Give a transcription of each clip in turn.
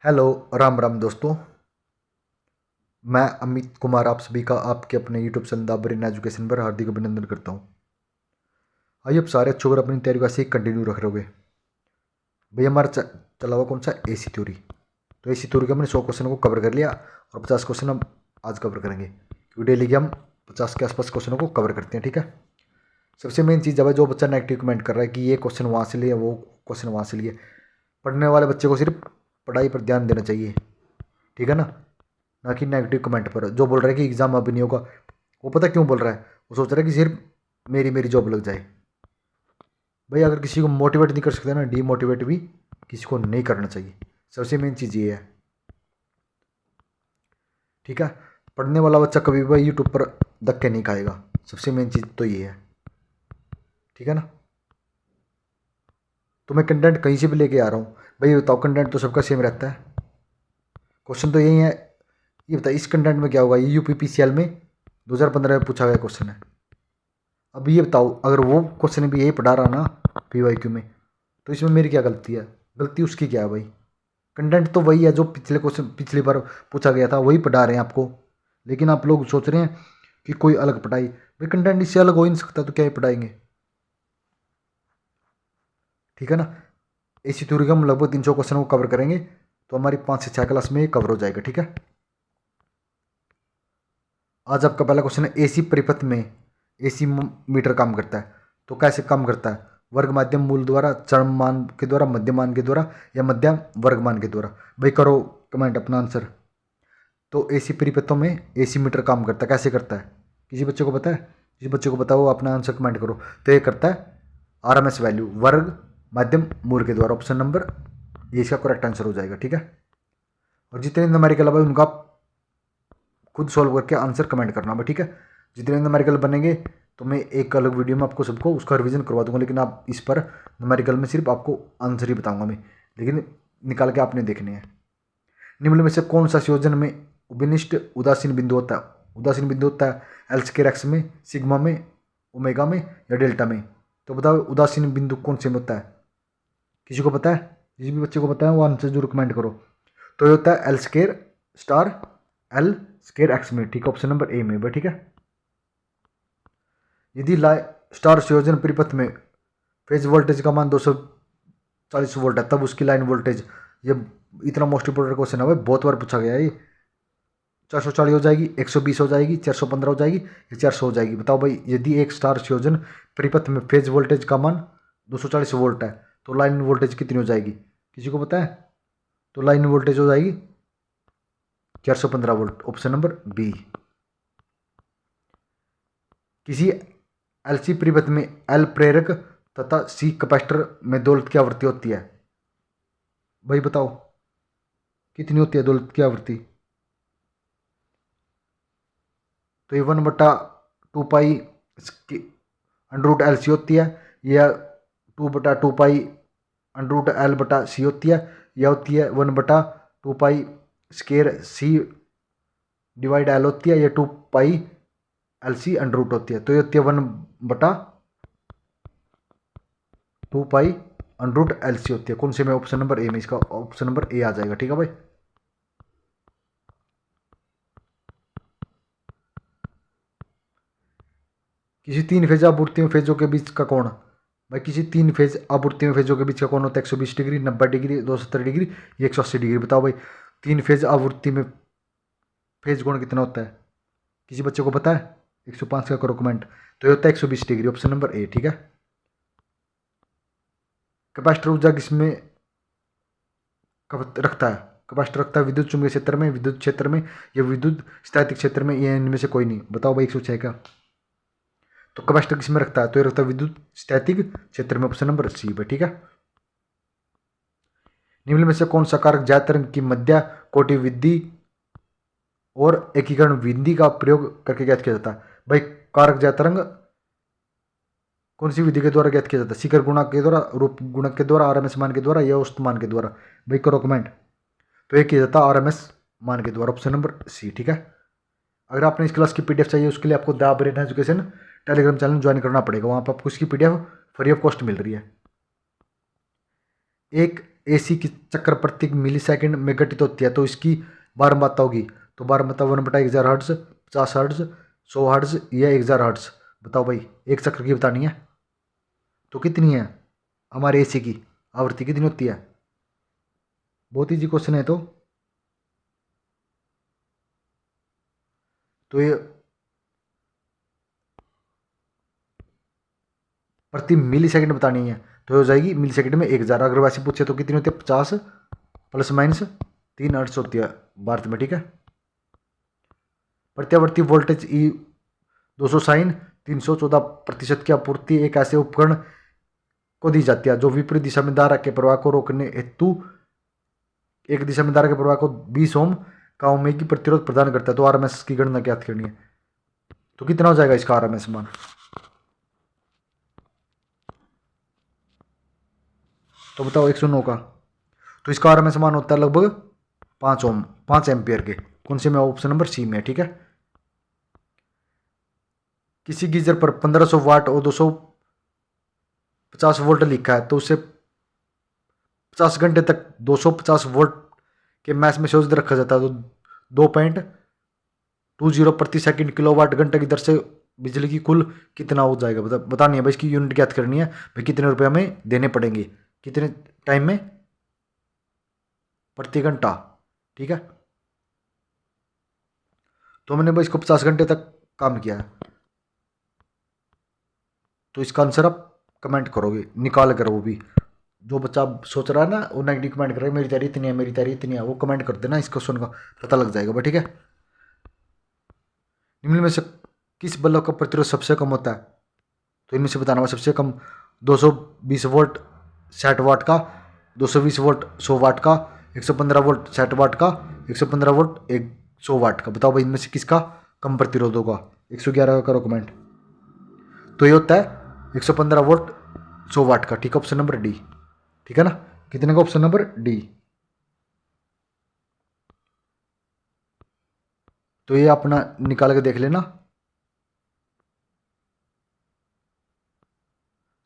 Hello, Ram Ram दोस्तों। मैं अमित कुमार आप सभी का आपके अपने YouTube channel the brain education पर हार्दिक अभिनंदन करता हूँ। आइए, अब सारे अच्छों पर अपनी तैयारी वैसे ही कंटिन्यू रख रहे होगे। भैया हमारा चला हुआ कौन सा एसी थ्योरी। तो एसी थ्योरी के हमने 100 क्वेश्चन को कवर कर लिया और 50 क्वेश्चन हम आज कवर करेंगे, क्योंकि डेली के हम 50 के आसपास क्वेश्चनों को कवर करते हैं। ठीक है। सबसे मेन चीज़, जब जो बच्चा नेगेटिव कमेंट कर रहा है कि ये क्वेश्चन वहाँ से लिए, वो क्वेश्चन वहाँ से लिए, पढ़ने वाले बच्चे को सिर्फ पढ़ाई पर ध्यान देना चाहिए। ठीक है ना कि नेगेटिव कमेंट पर। जो बोल रहा है कि एग्जाम अभी नहीं होगा, वो पता क्यों बोल रहा है? वो सोच रहा है कि सिर्फ मेरी मेरी जॉब लग जाए। भाई, अगर किसी को मोटिवेट नहीं कर सकते ना, डीमोटिवेट भी किसी को नहीं करना चाहिए। सबसे मेन चीज़ ये है। ठीक है। पढ़ने वाला बच्चा कभी भी यूट्यूब पर धक्के नहीं खाएगा। सबसे मेन चीज़ तो ये है। ठीक है ना। तो मैं कंटेंट कहीं से भी लेके आ रहा हूँ। भाई बताओ, कंटेंट तो सबका सेम रहता है। क्वेश्चन तो यही है। ये बताइए, इस कंटेंट में क्या होगा? ये यूपीपीसीएल में 2015 में पूछा गया क्वेश्चन है। अब ये बताओ, अगर वो क्वेश्चन भी यही पढ़ा रहा ना पीवाईक्यू में, तो इसमें मेरी क्या गलती है? गलती उसकी क्या है भाई? कंटेंट तो वही है जो पिछले क्वेश्चन पिछली बार पूछा गया था, वही पढ़ा रहे हैं आपको। लेकिन आप लोग सोच रहे हैं कि कोई अलग पढ़ाई। भाई कंटेंट इससे अलग हो ही नहीं सकता, तो क्या ही पढ़ाएंगे? ठीक है ना। इसी थ्योरी का हम लगभग 300 क्वेश्चन को कवर करेंगे, तो हमारी 5 से 6 क्लास में ये कवर हो जाएगा। ठीक है। आज आपका पहला क्वेश्चन है, एसी परिपथ में एसी मीटर काम करता है। तो कैसे काम करता है? वर्ग माध्यम मूल द्वारा, चरम मान के द्वारा, मध्य मान के द्वारा, या मध्यम वर्ग मान के द्वारा? भाई करो कमेंट अपना आंसर। तो एसी परिपथों में एसी मीटर काम करता है। कैसे करता है? किसी बच्चे को पता है? किसी बच्चे को बताओ, अपना आंसर कमेंट करो। तो ये करता है आरएमएस वैल्यू, वर्ग माध्यम मूल के द्वारा। ऑप्शन नंबर ये इसका करेक्ट आंसर हो जाएगा। ठीक है। और जितने न्यूमेरिकल है उनका खुद सॉल्व करके आंसर कमेंट करना है। ठीक है। जितने न्यूमेरिकल बनेंगे तो मैं एक अलग वीडियो में आपको सबको उसका रिवीजन करवा दूंगा, लेकिन आप इस पर न्यूमेरिकल में सिर्फ आपको आंसर ही बताऊंगा मैं, लेकिन निकाल के आपने देखने हैं। निम्न में से कौन सा संयोजन में उभयनिष्ठ उदासीन बिंदु होता है? उदासीन बिंदु होता है एल स्क्वायर एक्स में, सिग्मा में, ओमेगा में, या डेल्टा में? तो बताओ उदासीन बिंदु कौन से में होता है? किसी को पता है? जिस भी बच्चे को पता है वो आंसर जरूर कमेंट करो। तो ये होता है L square star L square x में। ठीक है। ऑप्शन नंबर ए में। ठीक है। यदि स्टार संयोजन परिपथ में फेज वोल्टेज का मान 240 वोल्ट है, तब उसकी लाइन वोल्टेज, ये इतना मोस्ट इंपोर्टेंट क्वेश्चन है भाई, बहुत बार पूछा गया है ये। 440 हो जाएगी, 120 हो जाएगी, 415 हो जाएगी, या 400 हो जाएगी? बताओ भाई, यदि एक स्टार संयोजन परिपथ में फेज वोल्टेज का मान 240 वोल्ट है, तो लाइन वोल्टेज कितनी हो जाएगी? किसी को पता है? तो लाइन वोल्टेज हो जाएगी 415 वोल्ट। Option number B. किसी एलसी परिपथ में एल प्रेरक तथा सी कैपेसिटर में दौलत की आवृत्ति होती है। भाई बताओ कितनी होती है दौलत की आवृत्ति? तो ये 1/2 pi under root L C होती है, या 2/2 पाई अंडर रूट एल बटा सी होती है, या होती है 1/2 pi square C divide L होती है, या 2 pi L C under root होती है? तो ये होती है 1/2 pi under root L C होती है। कौन से में? ऑप्शन नंबर ए में। इसका ऑप्शन नंबर ए आ जाएगा। ठीक है भाई। किसी तीन फेज आपूर्ति में फेजों के बीच का कोण। भाई किसी तीन फेज आपूर्ति में फेजों के बीच का कोण होता है 120 डिग्री, 90 डिग्री, 270 डिग्री, या 180 डिग्री? बताओ भाई, तीन फेज आपूर्ति में फेज कोण कितना होता है? किसी बच्चे को पता है? 105 का करो कमेंट। तो ये होता है 120 डिग्री। Option number A. ठीक है। कैपेसिटर ऊर्जा किसमें रखता है? कैपेसिटर रखता है विद्युत चुंबकीय क्षेत्र में, विद्युत क्षेत्र में, या विद्युत स्थैतिक क्षेत्र में, या इनमें से कोई नहीं? बताओ भाई 106 का। तो कैपेसिटर किसमें रखता है? तो ये रखता है विद्युत स्थैतिक क्षेत्र में। ऑप्शन नंबर सी पे। ठीक है। निम्न में से कौन सा कारक ज्या तरंग की मध्य कोटि विधि और एकीकरण विधि का प्रयोग करके ज्ञात किया जाता है? भाई कारक ज्या तरंग कौन सी विधि के द्वारा ज्ञात किया जाता है? शिखर गुणक के द्वारा, रूप गुणक के द्वारा, आरएमएस मान के द्वारा, या औसत मान के द्वारा? भाई करो कमेंट। तो ये किया जाता है आरएमएस मान के द्वारा। Option number C. ठीक है। अगर आपने इस क्लास की पीडीएफ चाहिए, उसके लिए आपको the brain education Telegram channel join करना पड़ेगा। वहाँ पर आपको इसकी पीडीएफ फ्री ऑफ कॉस्ट मिल रही है। एक AC की चक्कर प्रति मिली सेकेंड में घटित होती है, तो इसकी बारंबारता होगी। तो बारंबारता 1/1000 हर्ट्ज, 50 हर्ट्ज, 100 हर्ट्ज या 1000 हर्ट्ज। बताओ भाई, एक चक्र की बतानी है तो कितनी है हमारे AC की आवृत्ति कितनी होती है। बहुत ईजी क्वेश्चन है। तो ये प्रति मिली सेकेंड बतानी है, तो ये हो जाएगी मिली सेकेंड में 1000। अगर वैसे पूछे तो कितनी होती है, 50 प्लस माइनस 3 हर्ट्ज होती है भारत में, ठीक है। प्रत्यावर्ती वोल्टेज ई 200 साइन 314% की आपूर्ति एक ऐसे उपकरण को दी जाती है जो विपरीत दिशा में धारा के प्रवाह को रोकने हेतु एक दिशा में धारा के प्रवाह को 20 ओम का ओमेगी प्रतिरोध प्रदान करता है। तो आरएमएस की गणना क्या करनी है, तो कितना हो जाएगा इसका आरएमएस मान। तो बताओ 109 का, तो इसका आरएमएस मान होता है लगभग 5 ओम, 5 एम्पियर के। कौन से में, ऑप्शन नंबर सी में, ठीक है। किसी गीजर पर 1500 वाट और 250 वोल्ट लिखा है, तो उसे 50 घंटे तक 250 वोल्ट के मैच में संयोजित रखा जाता है। तो 2.20 प्रति सेकंड किलोवाट घंटे की दर से बिजली की कुल कितना हो जाएगा, बतानी है भाई। इसकी यूनिट ज्ञात करनी है भाई, कितने रुपए हमें देने पड़ेंगे कितने टाइम में, प्रति घंटा, ठीक है। तो मैंने भाई इसको 50 घंटे तक काम किया है, तो इसका आंसर आप कमेंट करोगे निकाल कर। वो भी जो बच्चा सोच रहा है ना, वो नेगेटिव कमेंट करेगा, मेरी तैयारी इतनी है, मेरी तैयारी इतनी है, वो कमेंट कर देना, इस क्वेश्चन का पता लग जाएगा भाई, ठीक है। निम्न में से किस बल्ब का प्रतिरोध सबसे कम होता है, तो इनमें से बताना। सबसे कम 220 वोल्ट 60 वाट का, 220 वोल्ट 100 वाट का, 115 वोल्ट 60 वाट का, 115 वोल्ट 100 वाट का। बताओ भाई इनमें से किसका कम प्रतिरोध होगा। 111 का करो कमेंट। तो ये होता है 115 वोल्ट 100 वाट का, ठीक है, ऑप्शन नंबर डी, ठीक है ना। कितने का, ऑप्शन नंबर डी। तो ये अपना निकाल के देख लेना।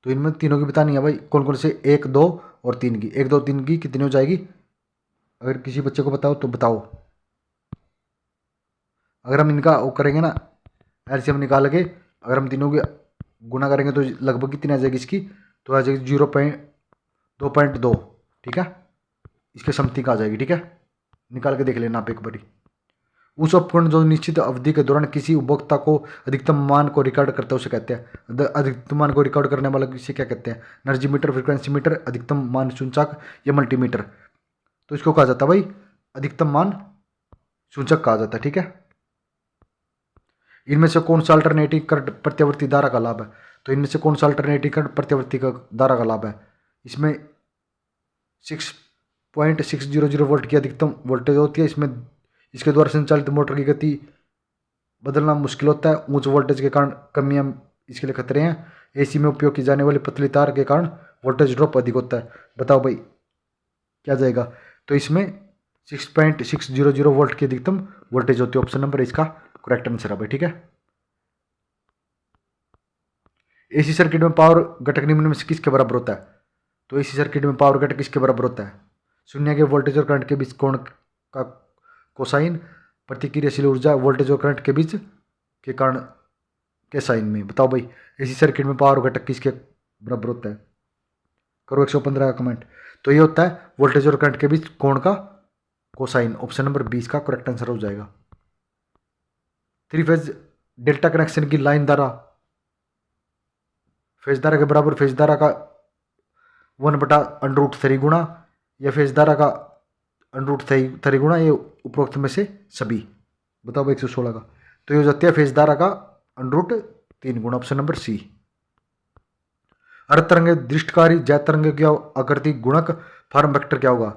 तो इनमें तीनों की बतानी है भाई, कौन कौन से, 1 2 और 3 की। 1 2 3 की कितनी हो जाएगी, अगर किसी बच्चे को बताओ तो बताओ। अगर हम इनका वो करेंगे ना, एलसीएम निकाल के अगर हम तीनों की गुना करेंगे तो लगभग कितनी आ जाएगी इसकी, तो आ जाएगी 0.2, ठीक है। इसके समथिंग आ जाएगी, ठीक है। निकाल के देख लेना आप एक बारी। उस उपकरण जो निश्चित अवधि के दौरान किसी उपभोक्ता को अधिकतम मान को रिकॉर्ड करता है उसे कहते हैं। अधिकतम मान को रिकॉर्ड करने वाला किसे क्या कहते हैं, एनर्जी मीटर, फ्रिक्वेंसी मीटर, अधिकतम मान सूचक या मल्टीमीटर। तो इसको कहा जाता है भाई अधिकतम मान सूचक कहा जाता है, ठीक है। इनमें से कौन सा अल्टरनेटिव करंट प्रत्यावर्ती धारा का लाभ है, तो इनमें से कौन सा अल्टरनेटिव करंट प्रत्यावर्ती का धारा का लाभ है। इसमें 6.600 वोल्ट की अधिकतम वोल्टेज होती है। इसमें इसके द्वारा संचालित मोटर की गति बदलना मुश्किल होता है। उच्च वोल्टेज के कारण कमियां इसके लिए खतरे हैं। एसी में उपयोग की जाने वाली पतली तार के कारण वोल्टेज ड्रॉप अधिक होता है। बताओ भाई क्या जाएगा, तो इसमें 6.600 वोल्ट की अधिकतम वोल्टेज होती है। ऑप्शन नंबर इसका करेक्ट आंसर है भाई, ठीक है। एसी सर्किट में पावर घटक निम्न में से किसके बराबर होता है, तो एसी सर्किट में पावर घटक किसके बराबर होता है। शून्य के वोल्टेज और करंट के बीच कोण का कोसाइन, प्रतिक्रियाशील ऊर्जा वोल्टेज और करंट के बीच के कारण के साइन में। बताओ भाई एसी सर्किट में पावर घटक किसके बराबर होता है, करो 115 का कमेंट। तो ये होता है वोल्टेज और करंट के बीच कोण का कोसाइन। ऑप्शन नंबर 20 का करेक्ट आंसर हो जाएगा। 3 फेज डेल्टा कनेक्शन की लाइन धारा फेज धारा के बराबर फेज धारा का 1/√3 गुणा या फेज धारा का √3 गुणा, ये उपरोक्त में से सभी। बताओ भाई 116 का, तो ये हो जाती है फेज धारा का √3 गुणा, ऑप्शन नंबर सी। अर्ध तरंग दृष्टकारी ज्या तरंग की आकृति गुणक फॉर्म वेक्टर क्या होगा,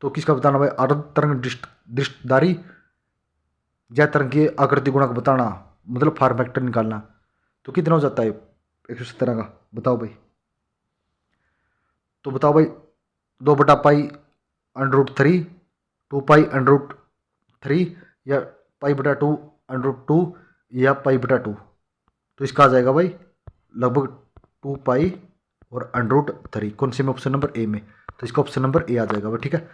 तो किसका बताना भाई। अर्ध तरंग दृष्टधारी ज्या तरंग की आकृति गुणक बताना, मतलब फॉर्म वेक्टर निकालना। तो कितना हो जाता है 117 का, बताओ भाई। तो बताओ भाई 2/π√3, 2π√3 या π/2√2 या π/2। तो इसका आ जाएगा भाई लगभग 2π और √3। कौन से में, ऑप्शन नंबर ए में। तो इसका ऑप्शन नंबर ए आ जाएगा भाई, ठीक है।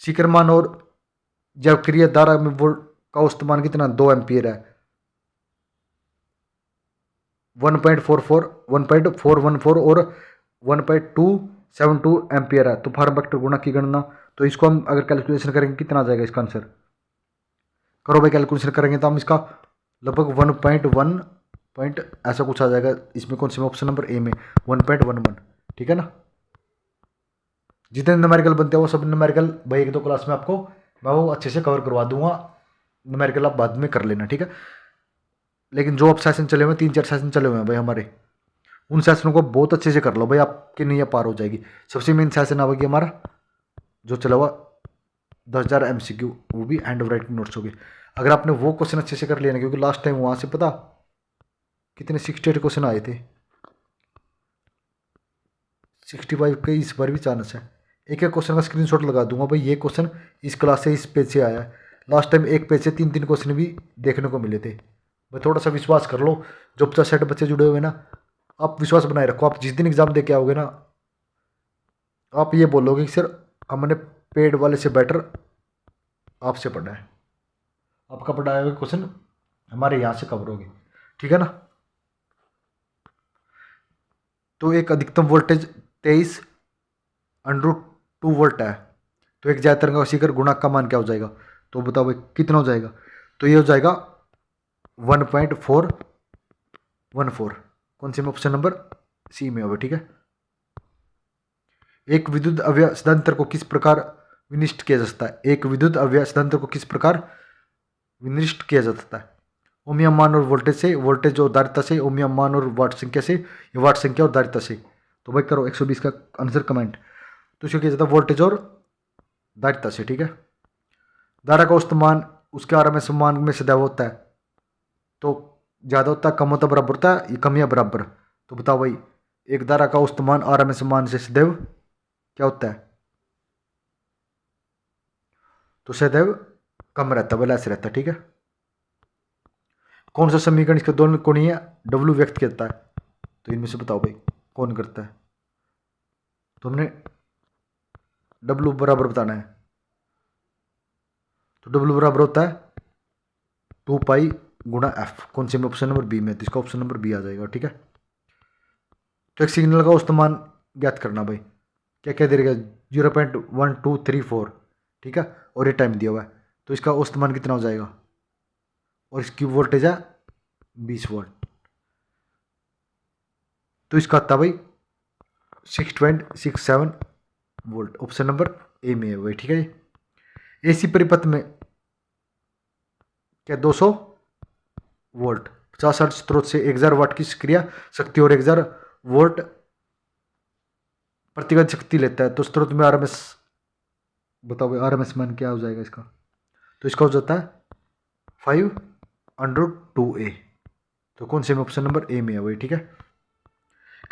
शिखरमान और जैवक्रिय धारा में वोल्ट का औसत कितना 2 एम्पियर है। 1.44 1.414 और 1.272 एम्पियर है। तो फॉर्म वेक्टर गुणा की गणना, तो इसको हम अगर कैलकुलेशन करेंगे कितना आ जाएगा इसका आंसर, करो भाई कैलकुलेशन करेंगे तो हम इसका लगभग 1.1 पॉइंट ऐसा कुछ आ जाएगा। इसमें कौन से में ऑप्शन नंबर ए में 1.11, ठीक है ना। जितने न्यूमेरिकल बनते हैं वो सब न्यूमेरिकल भाई 1-2 क्लास में आपको मैं वो अच्छे से कवर करवा दूंगा। न्यूमेरिकल आप बाद में कर लेना, ठीक है। लेकिन जो अब सेशन चले हुए हैं 3-4 सेशन चले हुए हैं भाई हमारे, उन सेशनों को बहुत अच्छे से कर लो भाई, आपकी नहीं पार हो जाएगी। सबसे मेन सेशन आएगी हमारा जो चला हुआ 10,000 MCQ, वो भी हैंड राइटिंग नोट्स होगी। अगर आपने वो क्वेश्चन अच्छे से कर लिया ना, क्योंकि लास्ट टाइम वहाँ से पता कितने 68 क्वेश्चन आए थे, 65 के इस बार भी चांस है। एक एक क्वेश्चन का स्क्रीनशॉट लगा दूंगा भाई, ये क्वेश्चन इस क्लास से इस पेज से आया है। लास्ट टाइम एक पेज से 3-3 क्वेश्चन भी देखने को मिले थे भाई। थोड़ा सा विश्वास कर लो, जो 50-60 बच्चे जुड़े हुए ना, आप विश्वास बनाए रखो। आप जिस दिन एग्जाम दे के आओगे ना, आप ये बोलोगे कि सर हमने पेड वाले से बेटर आपसे पढ़ा है, आपका पढ़ाया हुआ क्वेश्चन हमारे यहाँ से कवर होगी, ठीक है ना। तो एक अधिकतम वोल्टेज 23√2 वोल्ट है। तो एक ज्यादा तरंग का शिखर गुणक का मान क्या हो जाएगा, तो बताओ भाई कितना हो जाएगा। तो ये हो जाएगा 1.414, कौन से में ऑप्शन नंबर सी में होगा, ठीक है। एक विद्युत अवयव सिद्धांत को किस प्रकार विनिष्ट किया जा सकता है। एक विद्युत अवयव सिद्धांत को किस प्रकार विनिष्ट किया जा सकता है। ओमियम मान और वोल्टेज से, वोल्टेज और धारिता से, ओमियम मान और वाट संख्या से, या वाट संख्या और धारिता से। तो भाई करो 120 का आंसर कमेंट। तो इसको किया जाता है वोल्टेज और धारिता से, ठीक है। धारा का औसत मान उसके RMS मान में सदैव होता है, तो ज़्यादा होता है, कम होता, बराबर होता है, ये कम या बराबर। तो बताओ भाई एक धारा का औसत मान RMS मान से सदैव क्या होता है, तो सदैव कम रहता है, ऐसे रहता है, ठीक है। कौन सा समीकरण इसके दोनों कोणीय W व्यक्त करता है। तो इनमें से बताओ भाई कौन करता है। तो हमने W बराबर बताना है, तो W बराबर होता है 2 पाई गुणा F, कौन से में ऑप्शन नंबर बी में, तो इसका ऑप्शन नंबर बी आ जाएगा, ठीक है। तो एक सिग्नल का औसत मान ज्ञात करना भाई, क्या क्या दे देगा 0.1234, ठीक है, और ये टाइम दिया हुआ है। तो इसका औसत मान कितना हो जाएगा, और इसकी वोल्टेज है 20 वोल्ट। तो इसका आता भाई 6.67 वोल्ट, ऑप्शन नंबर ए में है भाई, ठीक है। AC परिपथ में क्या 200 वोल्ट 50 हर्ट्ज स्रोत से 1000 वाट की सक्रिय शक्ति और 1000 वोल्ट प्रतिगत शक्ति लेता है। तो स्रोत में RMS बताओ भाई, RMS मान क्या हो जाएगा इसका, तो इसका हो जाता है 5√2A। तो कौन से में ऑप्शन नंबर ए में है भाई, ठीक है।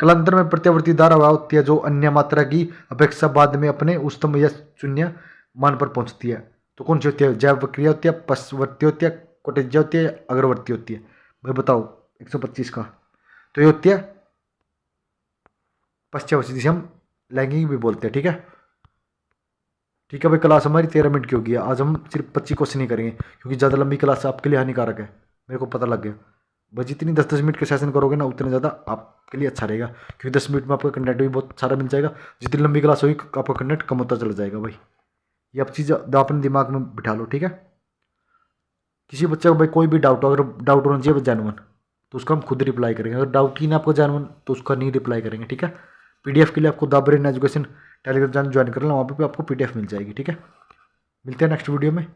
कालांतर में प्रत्यावर्ती धारा वह होती है जो अन्य मात्रा की अपेक्षा बाद में अपने उच्चतम या शून्य मान पर पहुंचती है। तो कौन सी होती है, जैव प्रक्रिया होती है, पश्चवर्ती होती है, कोटिज्या होती है, अग्रवर्ती होती है। भाई बताओ 125 का, तो ये होती है पश्चवर्ती, जिसे हम लैंगिक भी बोलते हैं, ठीक है। ठीक है भाई, क्लास हमारी 13 मिनट की होगी। आज हम सिर्फ 25 क्वेश्चन ही करेंगे, क्योंकि ज़्यादा लंबी क्लास आपके लिए हानिकारक है, मेरे को पता लग गया। भाई जितनी 10-10 मिनट के सेशन करोगे ना, उतने ज़्यादा आपके लिए अच्छा रहेगा, क्योंकि 10 मिनट में आपका कंटेंट भी बहुत सारा मिल जाएगा। जितनी लंबी क्लास होगी आपका कंटेंट कम होता चला जाएगा भाई। ये आप चीज़ अपने दिमाग में बिठा लो, ठीक है। किसी बच्चे को भाई कोई भी डाउट हो, अगर डाउट होना चाहिए जेन्युइन, तो उसका हम खुद रिप्लाई करेंगे। अगर डाउट ही ना आपको जेन्युइन, तो उसका नहीं रिप्लाई करेंगे, ठीक है। PDF के लिए आपको the brain education Telegram channel join कर लेना, वहाँ पे आपको PDF मिल जाएगी, ठीक है। मिलते हैं नेक्स्ट वीडियो में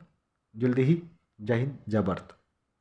जल्दी ही। जय हिंद, जय भारत।